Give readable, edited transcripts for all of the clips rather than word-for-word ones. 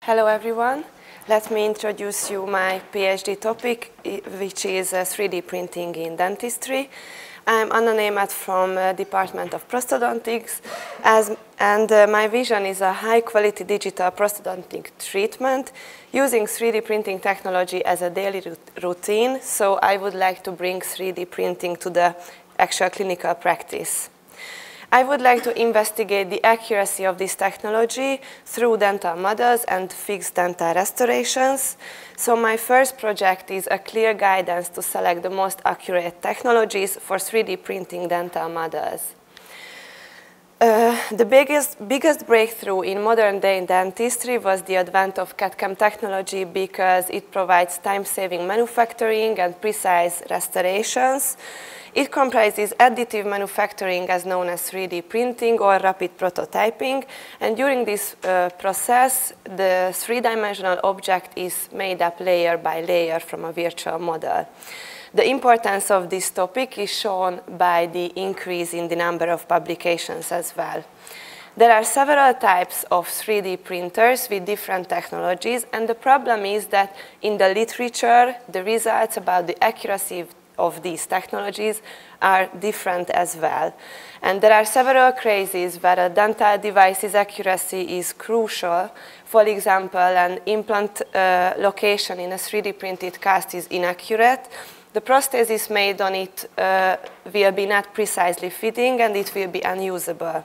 Hello everyone. Let me introduce you my PhD topic, which is 3D printing in dentistry. I'm Németh from Department of Prosthodontics, and my vision is a high-quality digital prosthodontic treatment using 3D printing technology as a daily routine. So I would like to bring 3D printing to the actual clinical practice. I would like to investigate the accuracy of this technology through dental models and fixed dental restorations. So my first project is a clear guidance to select the most accurate technologies for 3D printing dental models. The biggest breakthrough in modern day dentistry was the advent of CAD/CAM technology because it provides time-saving manufacturing and precise restorations. It comprises additive manufacturing, as known as 3D printing or rapid prototyping, and during this process, the three-dimensional object is made up layer by layer from a virtual model. The importance of this topic is shown by the increase in the number of publications as well. There are several types of 3D printers with different technologies, and the problem is that in the literature, the results about the accuracy of these technologies are different as well. And there are several cases where a dental device's accuracy is crucial. For example, an implant location in a 3D printed cast is inaccurate. The prosthesis made on it will be not precisely fitting and it will be unusable.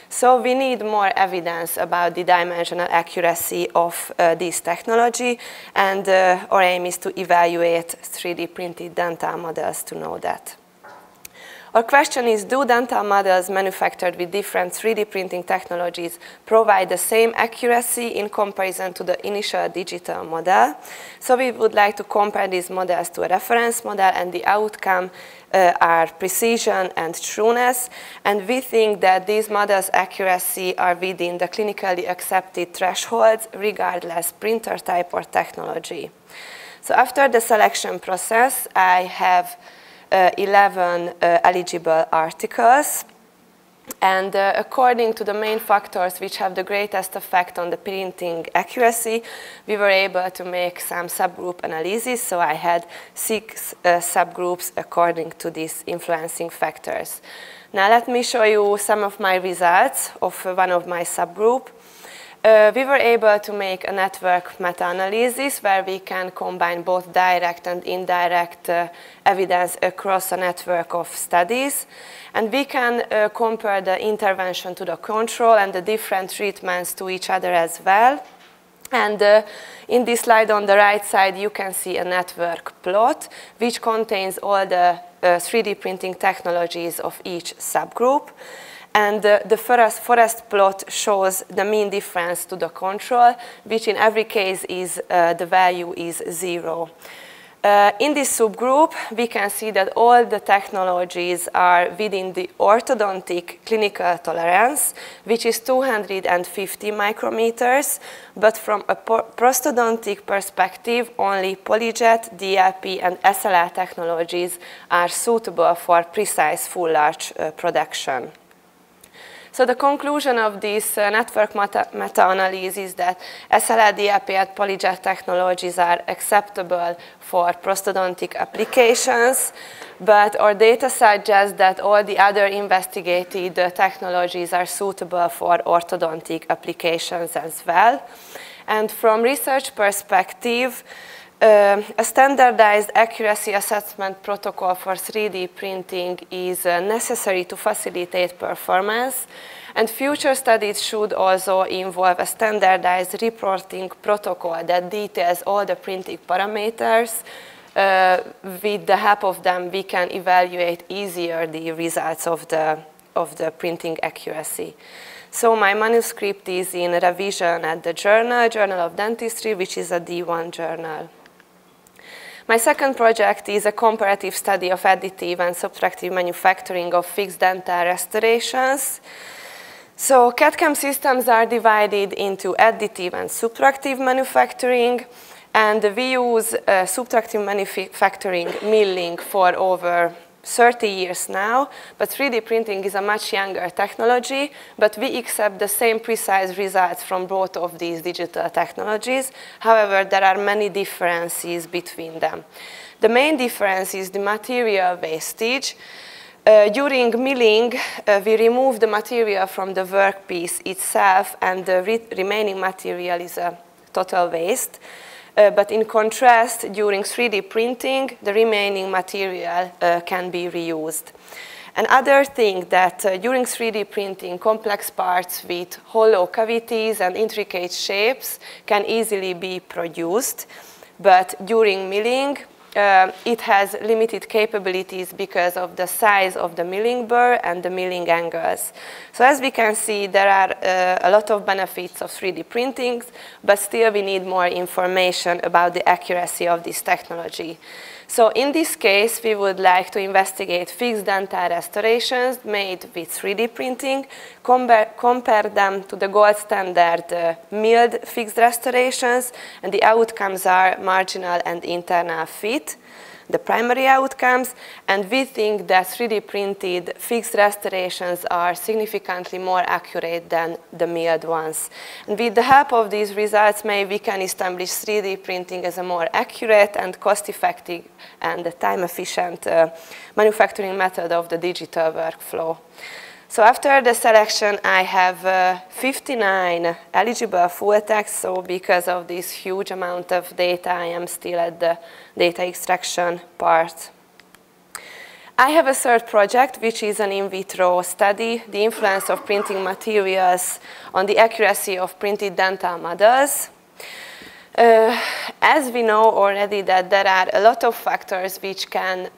So we need more evidence about the dimensional accuracy of this technology, and our aim is to evaluate 3D printed dental models to know that. Our question is, do dental models manufactured with different 3D printing technologies provide the same accuracy in comparison to the initial digital model? So we would like to compare these models to a reference model, and the outcome are precision and trueness. And we think that these models' accuracy are within the clinically accepted thresholds, regardless printer type or technology. So after the selection process, I have 11 eligible articles, and according to the main factors which have the greatest effect on the printing accuracy, we were able to make some subgroup analysis. So I had 6 subgroups according to these influencing factors. Now let me show you some of my results of one of my subgroup. We were able to make a network meta-analysis where we can combine both direct and indirect evidence across a network of studies. And we can compare the intervention to the control and the different treatments to each other as well. And in this slide on the right side, you can see a network plot which contains all the 3D printing technologies of each subgroup. And the forest plot shows the mean difference to the control, which in every case is the value is 0. In this subgroup, we can see that all the technologies are within the orthodontic clinical tolerance, which is 250 micrometers. But from a prosthodontic perspective, only PolyJet, DLP, and SLR technologies are suitable for precise full arch production. So the conclusion of this network meta-analysis is that SLR, DLP, and PolyJet technologies are acceptable for prosthodontic applications, but our data suggests that all the other investigated technologies are suitable for orthodontic applications as well. And from research perspective, a standardized accuracy assessment protocol for 3D printing is necessary to facilitate performance, and future studies should also involve a standardized reporting protocol that details all the printing parameters. With the help of them, we can evaluate easier the results of the printing accuracy. So my manuscript is in revision at the Journal of Dentistry, which is a D1 journal. My second project is a comparative study of additive and subtractive manufacturing of fixed dental restorations. So CAD/CAM systems are divided into additive and subtractive manufacturing, and we use subtractive manufacturing milling for over 30 years now, but 3D printing is a much younger technology, but we accept the same precise results from both of these digital technologies. However, there are many differences between them. The main difference is the material wastage. During milling, we remove the material from the workpiece itself, and the remaining material is a total waste. But in contrast, during 3D printing, the remaining material can be reused. Another thing that during 3D printing, complex parts with hollow cavities and intricate shapes can easily be produced. But during milling, it has limited capabilities because of the size of the milling burr and the milling angles. So as we can see, there are a lot of benefits of 3D printing, but still we need more information about the accuracy of this technology. So in this case, we would like to investigate fixed dental restorations made with 3D printing, compare them to the gold standard milled fixed restorations, and the outcomes are marginal and internal fit, the primary outcomes, and we think that 3D printed fixed restorations are significantly more accurate than the milled ones. And with the help of these results, maybe we can establish 3D printing as a more accurate and cost-effective and time-efficient manufacturing method of the digital workflow. So after the selection, I have 59 eligible full text, so because of this huge amount of data, I am still at the data extraction part. I have a third project, which is an in vitro study, the influence of printing materials on the accuracy of printed dental models. As we know already that there are a lot of factors which can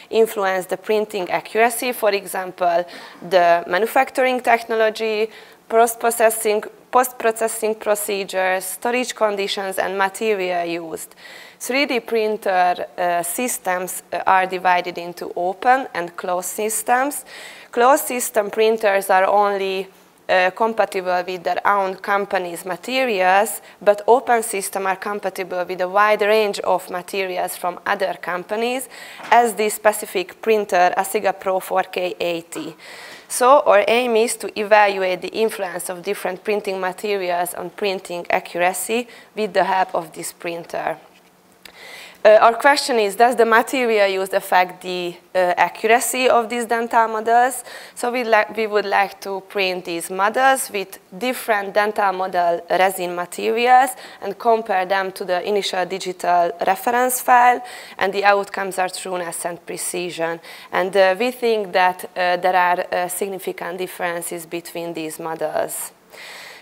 influence the printing accuracy, for example, the manufacturing technology, post-processing procedures, storage conditions, and material used. 3D printer systems are divided into open and closed systems. Closed system printers are only compatible with their own company's materials, but open systems are compatible with a wide range of materials from other companies, as the specific printer Asiga Pro 4K80. So our aim is to evaluate the influence of different printing materials on printing accuracy with the help of this printer. Our question is, does the material used affect the accuracy of these dental models? So we would like to print these models with different dental model resin materials and compare them to the initial digital reference file, and the outcomes are trueness and precision. And we think that there are significant differences between these models.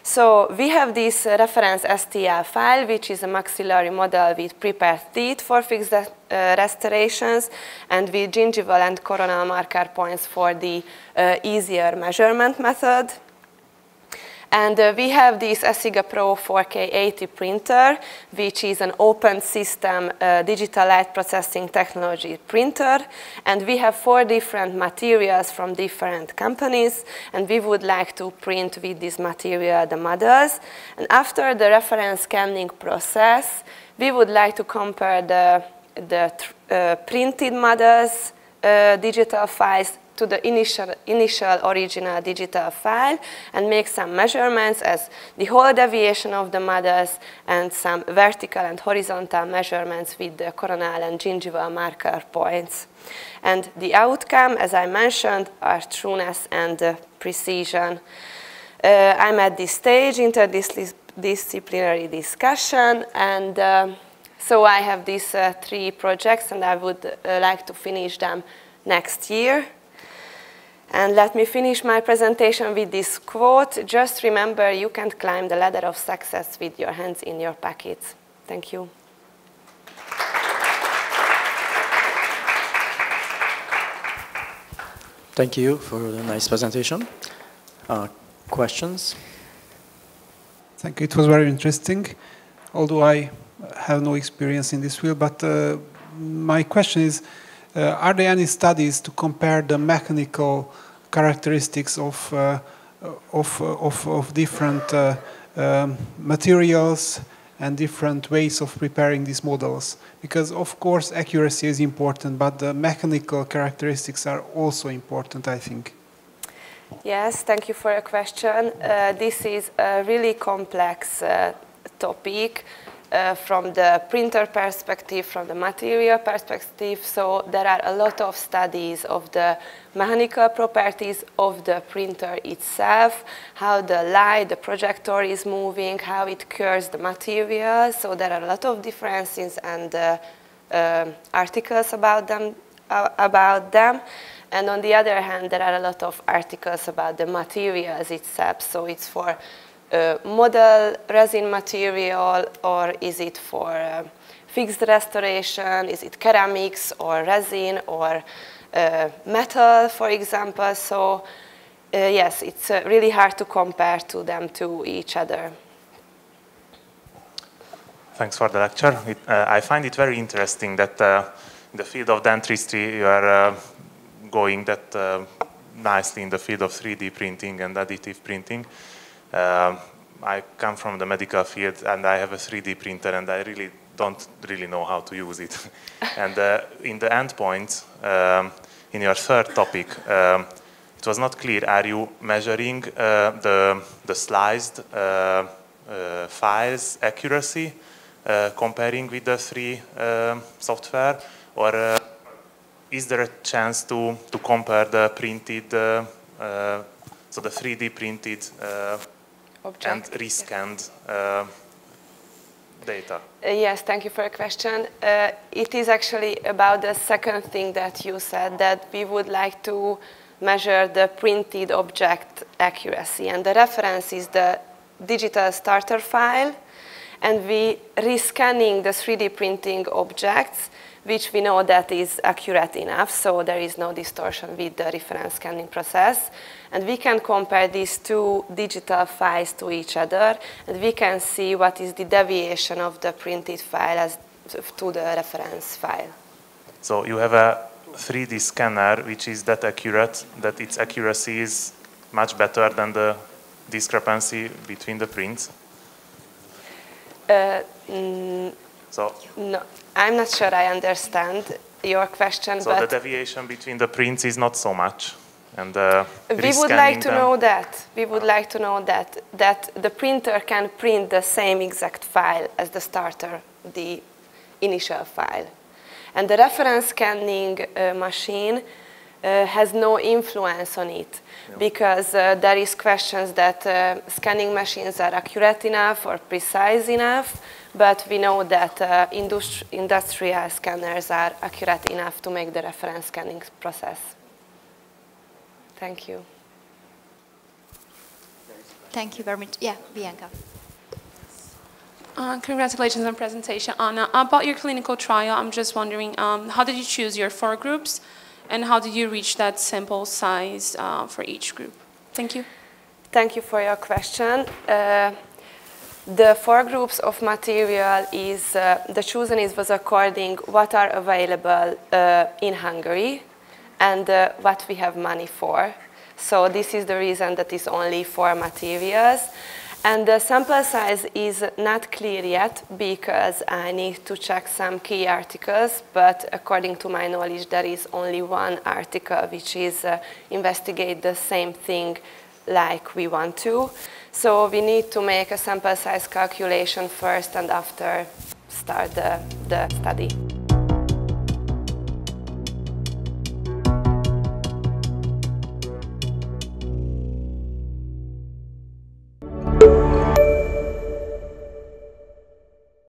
So we have this reference STL file, which is a maxillary model with prepared teeth for fixed restorations and with gingival and coronal marker points for the easier measurement method. And we have this Asiga Pro 4K80 printer, which is an open system digital light processing technology printer. And we have 4 different materials from different companies. And we would like to print with this material the models. And after the reference scanning process, we would like to compare the printed models, digital files, to the initial original digital file and make some measurements as the whole deviation of the models and some vertical and horizontal measurements with the coronal and gingival marker points. And the outcome, as I mentioned, are trueness and precision. I'm at this stage, interdisciplinary discussion, and so I have these 3 projects and I would like to finish them next year. And let me finish my presentation with this quote. Just remember, you can't climb the ladder of success with your hands in your pockets. Thank you. Thank you for the nice presentation. Questions? Thank you. It was very interesting, although I have no experience in this field. But my question is, are there any studies to compare the mechanical characteristics of different materials and different ways of preparing these models? Because of course accuracy is important, but the mechanical characteristics are also important, I think. Yes, thank you for your question. This is a really complex topic from the printer perspective, from the material perspective. So there are a lot of studies of the mechanical properties of the printer itself, how the light, the projector is moving, how it cures the material. So there are a lot of differences and articles about them. And on the other hand, there are a lot of articles about the materials itself. So it's for model resin material, or is it for fixed restoration? Is it ceramics or resin or metal, for example? So yes, it's really hard to compare to each other. Thanks for the lecture. I find it very interesting that in the field of dentistry you are going that nicely in the field of 3D printing and additive printing. I come from the medical field and I have a 3D printer and I really don't know how to use it. And in the endpoint, in your third topic, it was not clear, are you measuring the sliced files accuracy comparing with the 3 software, or is there a chance to compare the printed, so the 3D printed and rescanned data? Yes, thank you for your question. It is actually about the second thing that you said, that we would like to measure the printed object accuracy. And the reference is the digital starter file. And we rescanning the 3D printing objects, which we know that is accurate enough, so there is no distortion with the reference scanning process. And we can compare these 2 digital files to each other, and we can see what is the deviation of the printed file as to the reference file. So you have a 3D scanner which is that accurate, that its accuracy is much better than the discrepancy between the prints? So no, I'm not sure I understand your question. So but the deviation between the prints is not so much, and we would like to know that. We would like to know that the printer can print the same exact file as the starter, the initial file, and the reference scanning machine has no influence on it, because there is questions that scanning machines are accurate enough or precise enough, but we know that industrial scanners are accurate enough to make the reference scanning process. Thank you. Thank you very much. Yeah, Bianca. Congratulations on presentation. About your clinical trial, I'm just wondering, how did you choose your 4 groups? And how did you reach that sample size for each group? Thank you. Thank you for your question. The 4 groups of material is, the chosen was according what are available in Hungary and what we have money for. So this is the reason that it's only 4 materials. And the sample size is not clear yet because I need to check some key articles, but according to my knowledge there is only 1 article which is investigate the same thing like we want to. So we need to make a sample size calculation first and after start the study.